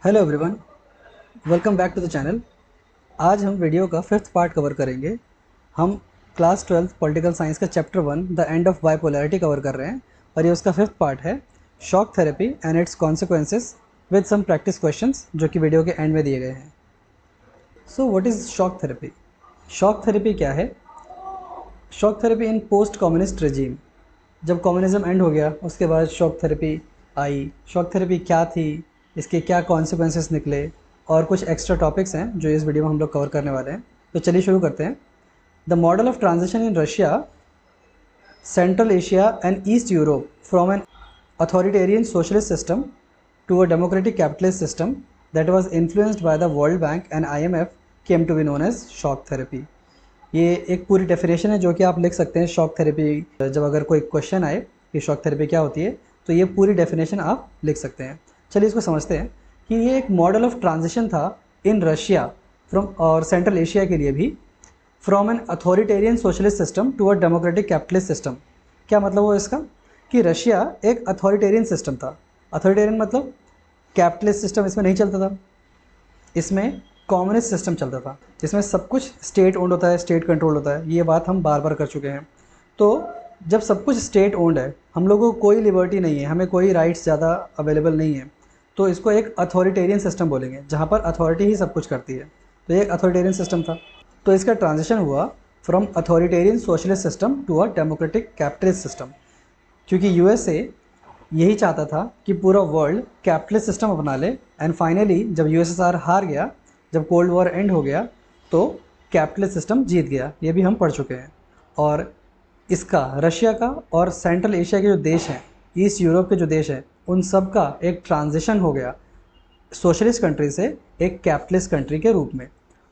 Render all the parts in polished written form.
Hello everyone, welcome back to the channel. आज हम video का फिफ्थ पार्ट कवर करेंगे। हम क्लास 12th पॉलिटिकल साइंस का chapter 1 the end of bipolarity cover कर रहे हैं और ये उसका फिफ्थ पार्ट है, shock therapy and its consequences with some practice questions, जो कि वीडियो के एंड में दिए गए हैं। So what is shock therapy? Shock therapy क्या है? Shock therapy in post communist regime, जब कम्युनिज्म एंड हो गया उसके बाद shock therapy I. Shock therapy क्या थी, इसके क्या कॉन्सिक्वेंसेस निकले, और कुछ एक्स्ट्रा टॉपिक्स हैं जो इस वीडियो में हम लोग कवर करने वाले हैं। तो चलिए शुरू करते हैं। The model of transition in Russia, central Asia and east Europe from an authoritarian socialist system to a democratic capitalist system that was influenced by the world bank and IMF came to be known as shock therapy. ये एक पूरी definition है जो कि आप लिख सकते हैं। शॉक थेरेपी, जब अगर कोई क्वेश्चन आए कि शॉक थेरेपी क्या होती है, तो ये पूरी डेफिनेशन आप लिख सकते हैं। चलिए इसको समझते हैं कि ये एक मॉडल ऑफ ट्रांजिशन था इन रशिया फ्रॉम और सेंट्रल एशिया के लिए भी, from an authoritarian socialist system to a democratic capitalist system. क्या मतलब हुआ इसका? कि रशिया एक अथॉरिटेरियन सिस्टम था। अथॉरिटेरियन मतलब कैपिटलिस्ट सिस्टम इसमें नहीं चलता था, इसमें कम्युनिस्ट सिस्टम चलता था, जिसमें सब कुछ स्टेट ओन्ड होता है, स्टेट कंट्रोल होता है। ये बात हम बार बार कर चुके हैं। तो जब सब कुछ स्टेट ओन्ड है, हम लोगों को कोई लिबर्टी नहीं है, हमें कोई राइट्स ज़्यादा अवेलेबल नहीं है, तो इसको एक अथॉरिटेरियन सिस्टम बोलेंगे, जहाँ पर अथॉरिटी ही सब कुछ करती है। तो ये एक अथॉरिटेरियन सिस्टम था। तो इसका ट्रांजिशन हुआ from authoritarian socialist system to a democratic capitalist system, क्योंकि USA यही चाहता था कि पूरा वर्ल्ड कैपिटलिस्ट सिस्टम अपना ले। एंड फाइनली जब USSR हार गया, जब कोल्ड वॉर एंड हो गया, तो कैपिटलिस्ट सिस्टम जीत गया। ये भी हम पढ़ चुके हैं। और इसका रशिया का और सेंट्रल एशिया के जो देश हैं, ईस्ट यूरोप के जो देश हैं, उन सब का एक ट्रांजिशन हो गया सोशलिस्ट कंट्री से एक कैपिटलिस्ट कंट्री के रूप में।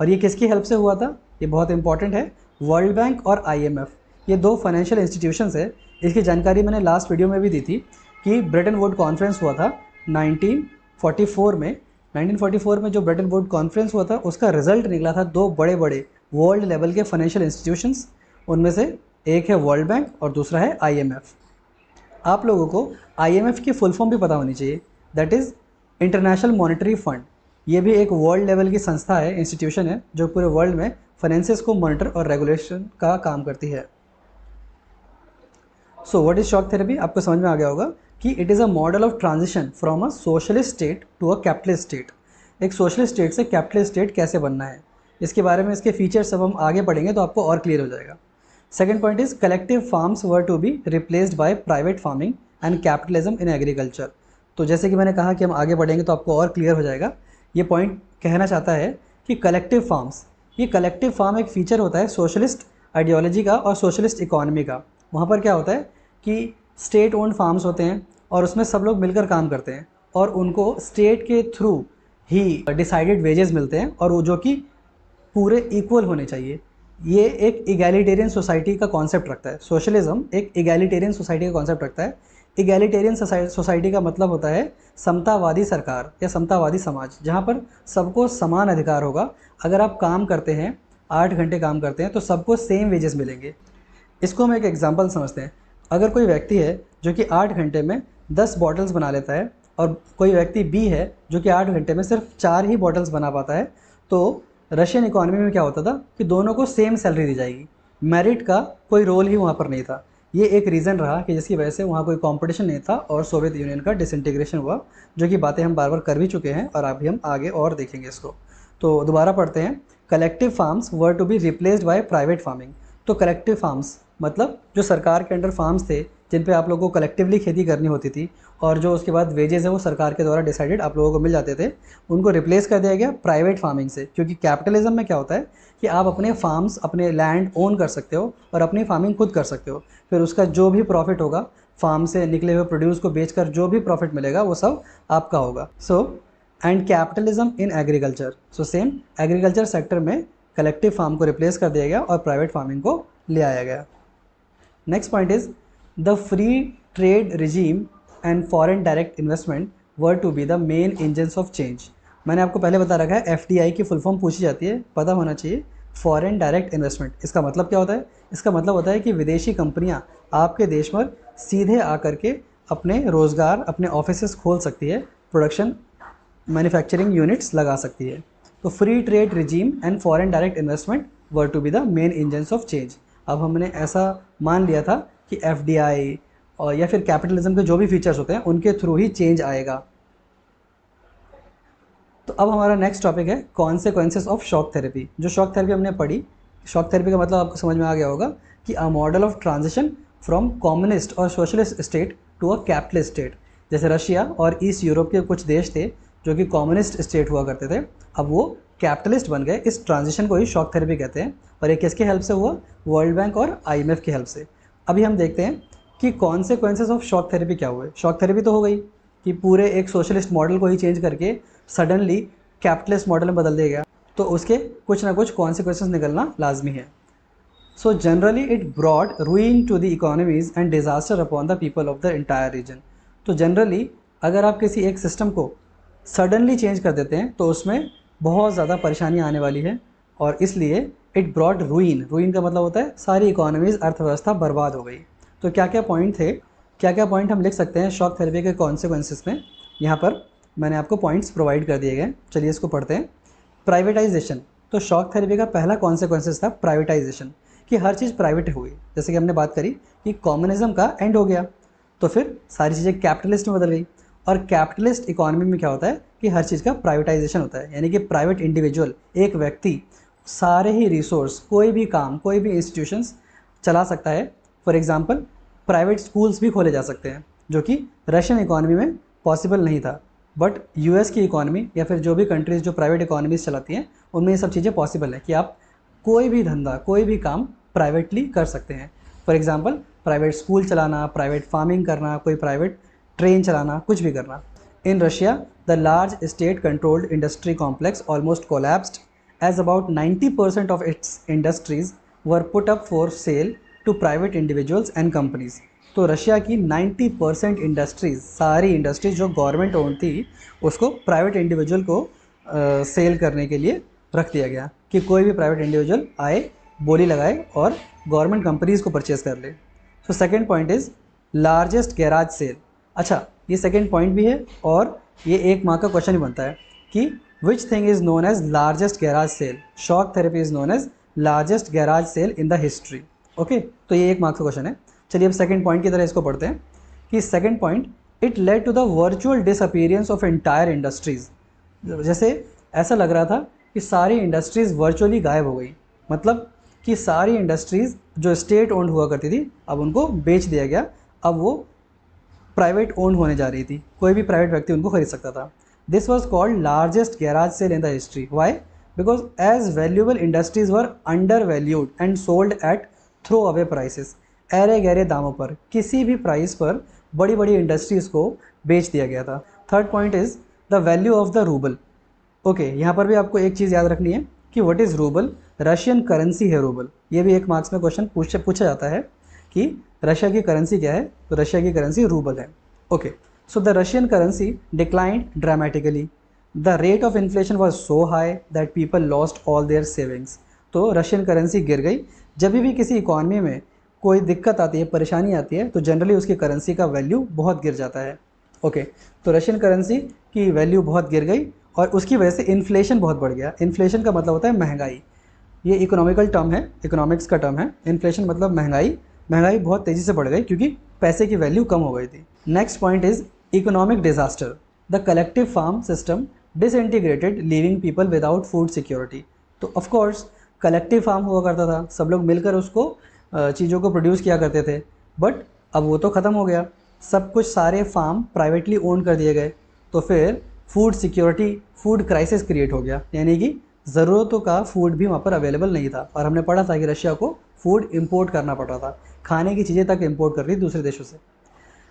और ये किसकी हेल्प से हुआ था? ये बहुत इंपॉर्टेंट है। वर्ल्ड बैंक और IMF, ये दो फाइनेंशियल इंस्टीट्यूशंस है। इसकी जानकारी मैंने लास्ट वीडियो में भी दी थी कि ब्रेटन वुड कॉन्फ्रेंस हुआ था 1944 में। 1944 में जो ब्रेटन वुड कॉन्फ्रेंस हुआ था, उसका रिजल्ट निकला था दो बड़े बड़े वर्ल्ड लेवल के फाइनेंशियल इंस्टीट्यूशंस। उनमें से एक है वर्ल्ड बैंक और दूसरा है IMF। आप लोगों को IMF की फुल फॉर्म भी पता होनी चाहिए, that is international monetary fund. ये भी एक वर्ल्ड लेवल की संस्था है, इंस्टीट्यूशन है, जो पूरे वर्ल्ड में फाइनेंसेस को मॉनिटर और रेगुलेशन का काम करती है। So what is shock therapy? आपको समझ में आ गया होगा कि it is a model of transition from a socialist state to a capitalist state. एक सोशलिस्ट स्टेट से कैपिटलिस्ट स्टेट कैसे बनना है, इसके बारे में, इसके फीचर्स सब हम आगे पढ़ेंगे तो आपको और क्लियर हो जाएगा। Second point is collective farms were to be replaced by private farming and capitalism in agriculture. तो जैसे कि मैंने कहा कि हम आगे बढ़ेंगे तो आपको और क्लियर हो जाएगा। ये पॉइंट कहना चाहता है कि कलेक्टिव फार्म्स, ये कलेक्टिव फार्म एक फीचर होता है सोशलिस्ट आइडियोलॉजी का और सोशलिस्ट इकोनॉमी का। वहाँ पर क्या होता है कि स्टेट ओन्ड फार्म्स होते हैं और उसमें सब लोग मिलकर काम करते हैं और उनको स्टेट के थ्रू ही डिसाइडेड वेजेस मिलते हैं, और वो जो कि पूरे इक्वल होने चाहिए। ये एक इगैलिटेरियन सोसाइटी का कॉन्सेप्ट रखता है। सोशलिज्म एक इगैलिटेरियन सोसाइटी का कॉन्सेप्ट रखता है। इगैलिटेरियन सोसाइटी का मतलब होता है समतावादी सरकार या समतावादी समाज, जहाँ पर सबको समान अधिकार होगा। अगर आप काम करते हैं, 8 घंटे काम करते हैं, तो सबको सेम वेजेस मिलेंगे। इसको हम एक एग्जांपल समझते हैं। अगर कोई व्यक्ति है जो कि 8 घंटे में 10 बॉटल्स बना लेता है, और कोई व्यक्ति B है जो कि 8 घंटे में सिर्फ 4 ही बॉटल्स बना पाता है, तो रशियन इकोनॉमी में क्या होता था कि दोनों को सेम सैलरी दी जाएगी। मेरिट का कोई रोल ही वहाँ पर नहीं था। ये एक रीज़न रहा कि जिसकी वजह से वहाँ कोई कंपटीशन नहीं था और सोवियत यूनियन का डिसइंटीग्रेशन हुआ, जो कि बातें हम बार बार कर भी चुके हैं और अभी हम आगे और देखेंगे इसको। तो दोबारा पढ़ते हैं। Collective farms were to be replaced by private farming. तो कलेक्टिव फार्म्स मतलब जो सरकार के अंडर फार्म्स थे, जिन पे आप लोगों को कलेक्टिवली खेती करनी होती थी, और जो उसके बाद वेजेस है वो सरकार के द्वारा डिसाइडेड आप लोगों को मिल जाते थे, उनको रिप्लेस कर दिया गया प्राइवेट फार्मिंग से। क्योंकि कैपिटलिज्म में क्या होता है कि आप अपने फार्म्स, अपने लैंड ओन कर सकते हो और अपनी फार्मिंग खुद कर सकते हो। फिर उसका जो भी प्रॉफिट होगा, फार्म से निकले हुए प्रोड्यूस को बेचकर जो भी प्रॉफिट मिलेगा वो सब आपका होगा। So and capitalism in agriculture, so same agriculture sector में कलेक्टिव फार्म को रिप्लेस कर दिया गया और प्राइवेट फार्मिंग को ले आया गया। Next point is the free trade regime and foreign direct investment were to be the main engines of change. मैंने आपको पहले बता रखा है, FDI की फुल फॉर्म पूछी जाती है, पता होना चाहिए। फॉरेन डायरेक्ट इन्वेस्टमेंट, इसका मतलब क्या होता है? इसका मतलब होता है कि विदेशी कंपनियां आपके देश में सीधे आकर के अपने रोज़गार, अपने ऑफिसेस खोल सकती है, प्रोडक्शन मैन्युफैक्चरिंग यूनिट्स लगा सकती है। तो free trade regime and foreign direct investment were to be the main engines of change. अब हमने ऐसा मान लिया था कि एफडीआई और या फिर कैपिटलिज्म के जो भी फीचर्स होते हैं उनके थ्रू ही चेंज आएगा। तो अब हमारा नेक्स्ट टॉपिक है कॉन्सिक्वेंसेस ऑफ शॉक थेरेपी। जो शॉक थेरेपी हमने पढ़ी, शॉक थेरेपी का मतलब आपको समझ में आ गया होगा कि a model of transition from communist और socialist state to a capitalist state. जैसे रशिया और ईस्ट यूरोप के कुछ देश थे जो कि कम्युनिस्ट स्टेट हुआ करते थे, अब वो कैपिटलिस्ट बन गए। इस ट्रांजिशन को ही शॉक थेरेपी कहते हैं। और ये किसके हेल्प से हुआ? वर्ल्ड बैंक और आईएमएफ की हेल्प से। अभी हम देखते हैं कि कॉन्सिक्वेंसेस ऑफ शॉक थेरेपी क्या हुए। शॉक थेरेपी तो हो गई कि पूरे एक सोशलिस्ट मॉडल को ही चेंज करके सडनली कैपिटलिस्ट मॉडल में बदल दिया गया, तो उसके कुछ ना कुछ कॉन्सिक्वेंसेस निकलना लाजमी है। So generally it brought ruin to the economies and disaster upon the people of the entire region. तो जनरली अगर आप किसी एक सिस्टम को सडनली चेंज कर देते हैं तो उसमें बहुत ज़्यादा परेशानी आने वाली है, और इसलिए इट ब्रॉड रूइन। रूइन का मतलब होता है सारी इकोनॉमीज़, अर्थव्यवस्था बर्बाद हो गई। तो क्या क्या पॉइंट थे, क्या क्या पॉइंट हम लिख सकते हैं शॉक थेरेपी के कॉन्सिक्वेंसेस में? यहाँ पर मैंने आपको पॉइंट्स प्रोवाइड कर दिए गए, चलिए इसको पढ़ते हैं। प्राइवेटाइजेशन। तो शॉक थेरेपी का पहला कॉन्सिक्वेंसेस था प्राइवेटाइजेशन, कि हर चीज़ प्राइवेट हुई। जैसे कि हमने बात करी कि कम्युनिज्म का एंड हो गया, तो फिर सारी चीज़ें कैपिटलिस्ट में बदल गई। और कैपिटलिस्ट इकोनॉमी में क्या होता है कि हर चीज़ का प्राइवेटाइजेशन होता है, यानी कि प्राइवेट इंडिविजुअल, एक व्यक्ति सारे ही रिसोर्स, कोई भी काम, कोई भी इंस्टीट्यूशंस चला सकता है। फॉर एग्जांपल प्राइवेट स्कूल्स भी खोले जा सकते हैं, जो कि रशियन इकोनॉमी में पॉसिबल नहीं था। बट यूएस की इकोनॉमी या फिर जो भी कंट्रीज़ जो प्राइवेट इकोनॉमीज चलाती हैं उनमें ये सब चीज़ें पॉसिबल है कि आप कोई भी धंधा, कोई भी काम प्राइवेटली कर सकते हैं। फॉर एग्जांपल प्राइवेट स्कूल चलाना, प्राइवेट फार्मिंग करना, कोई प्राइवेट ट्रेन चलाना, कुछ भी करना। In Russia the large state controlled industry complex almost collapsed as about 90% of its industries were put up for sale to private individuals and companies. तो Russia की 90% industries, सारी industries जो गवर्नमेंट ओन थी, उसको प्राइवेट इंडिविजुअल को cell करने के लिए रख दिया गया कि कोई भी प्राइवेट इंडिविजुअल आए, बोली लगाए और गवर्नमेंट कंपनीज़ को परचेज़ कर ले। So second point is largest garage sale. अच्छा, ये सेकेंड पॉइंट भी है और ये एक मार्क का क्वेश्चन ही बनता है कि which thing is known as largest garage sale. Shock therapy is known as largest garage sale in the history. Okay, तो ये एक मार्क्स का क्वेश्चन है। चलिए अब सेकंड पॉइंट की तरह इसको पढ़ते हैं कि second point, it led to the virtual disappearance of entire industries. जैसे ऐसा लग रहा था कि सारी इंडस्ट्रीज़ वर्चुअली गायब हो गई, मतलब कि सारी इंडस्ट्रीज़ जो स्टेट ओन्ड हुआ करती थी अब उनको बेच दिया गया, अब वो प्राइवेट ओन्ड होने जा रही थी, कोई भी प्राइवेट व्यक्ति उनको खरीद सकता था। This was called largest garage sale in the history. Why? Because as valuable industries were undervalued and sold at throw away prices. ऐरे गहरे दामों पर, किसी भी प्राइस पर बड़ी बड़ी इंडस्ट्रीज़ को बेच दिया गया था। Third point is the value of the rouble. Okay, यहाँ पर भी आपको एक चीज़ याद रखनी है कि what is rouble. Russian currency है रूबल। ये भी एक मार्क्स में क्वेश्चन पूछा जाता है कि रशिया की करेंसी क्या है, तो रशिया की करेंसी रूबल है। Okay, so the Russian currency declined dramatically. The rate of inflation was so high that people lost all their savings. तो रशियन करेंसी गिर गई। जब भी किसी इकॉनमी में कोई दिक्कत आती है, परेशानी आती है, तो जनरली उसकी करेंसी का वैल्यू बहुत गिर जाता है। ओके, तो रशियन करेंसी की वैल्यू बहुत गिर गई और उसकी वजह से इन्फ्लेशन बहुत बढ़ गया। इन्फ्लेशन का मतलब होता है महंगाई। ये इकोनॉमिकल टर्म है, इकोनॉमिक्स का टर्म है। इन्फ्लेशन मतलब महंगाई। महंगाई बहुत तेज़ी से बढ़ गई क्योंकि पैसे की वैल्यू कम हो गई थी। Next point is economic disaster. The collective farm system disintegrated, leaving people without food security. तो ऑफकोर्स कलेक्टिव फार्म हुआ करता था, सब लोग मिलकर उसको चीज़ों को प्रोड्यूस किया करते थे, बट अब वो तो ख़त्म हो गया। सब कुछ, सारे फार्म प्राइवेटली ओन कर दिए गए, तो फिर food security, food crisis create हो गया, यानी कि ज़रूरतों का फूड भी वहाँ पर अवेलेबल नहीं था। और हमने पढ़ा था कि रशिया को फूड इंपोर्ट करना पड़ रहा था, खाने की चीज़ें तक इंपोर्ट कर रही दूसरे देशों से।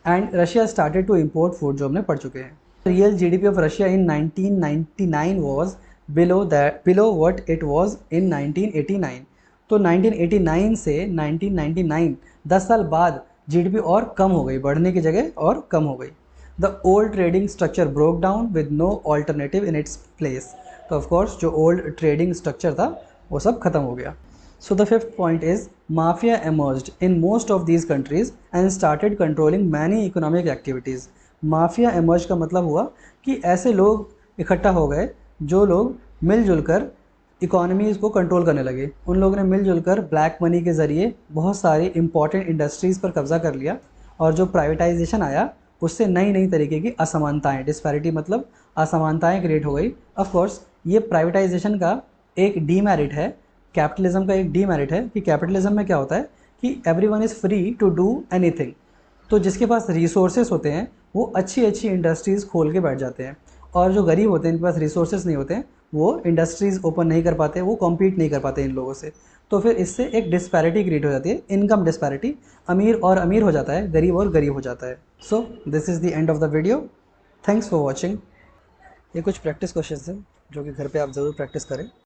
And Russia started to import food, जो हमने पढ़ चुके हैं। Real GDP of Russia in 1999 was below what it was in 1989। तो 1989 से 1999, 10 साल बाद जीडीपी और कम हो गई, बढ़ने की जगह और कम हो गई। The old trading structure broke down with no alternative in its place. तो ऑफकोर्स जो ओल्ड ट्रेडिंग स्ट्रक्चर था वो सब खत्म हो गया। So the fifth point is mafia emerged in most of these countries and started controlling many economic activities. Mafia emerge का मतलब हुआ कि ऐसे लोग इकट्ठा हो गए जो लोग मिलजुल कर इकोनॉमीज़ को कंट्रोल करने लगे। उन लोगों ने मिलजुल कर ब्लैक मनी के ज़रिए बहुत सारी इंपॉर्टेंट इंडस्ट्रीज़ पर कब्ज़ा कर लिया, और जो प्राइवेटाइजेशन आया उससे नई नई तरीके की असमानताएं, डिस्पैरिटी मतलब असमानताएं क्रिएट हो गई। ऑफ कोर्स ये प्राइवेटाइजेशन का एक डीमेरिट है, कैपिटलिज्म का एक डीमेरिट है कि कैपिटलिज्म में क्या होता है कि everyone is free to do anything. तो जिसके पास रिसोर्सेज होते हैं वो अच्छी अच्छी इंडस्ट्रीज़ खोल के बैठ जाते हैं, और जो गरीब होते हैं इनके पास रिसोर्सेज नहीं होते हैं वो इंडस्ट्रीज़ ओपन नहीं कर पाते, वो कॉम्पीट नहीं कर पाते इन लोगों से। तो फिर इससे एक डिस्पैरिटी क्रिएट हो जाती है, इनकम डिस्पैरिटी। अमीर और अमीर हो जाता है, गरीब और गरीब हो जाता है। So this is the end of the video. Thanks for watching. ये कुछ प्रैक्टिस क्वेश्चन हैं जो कि घर पे आप ज़रूर प्रैक्टिस करें।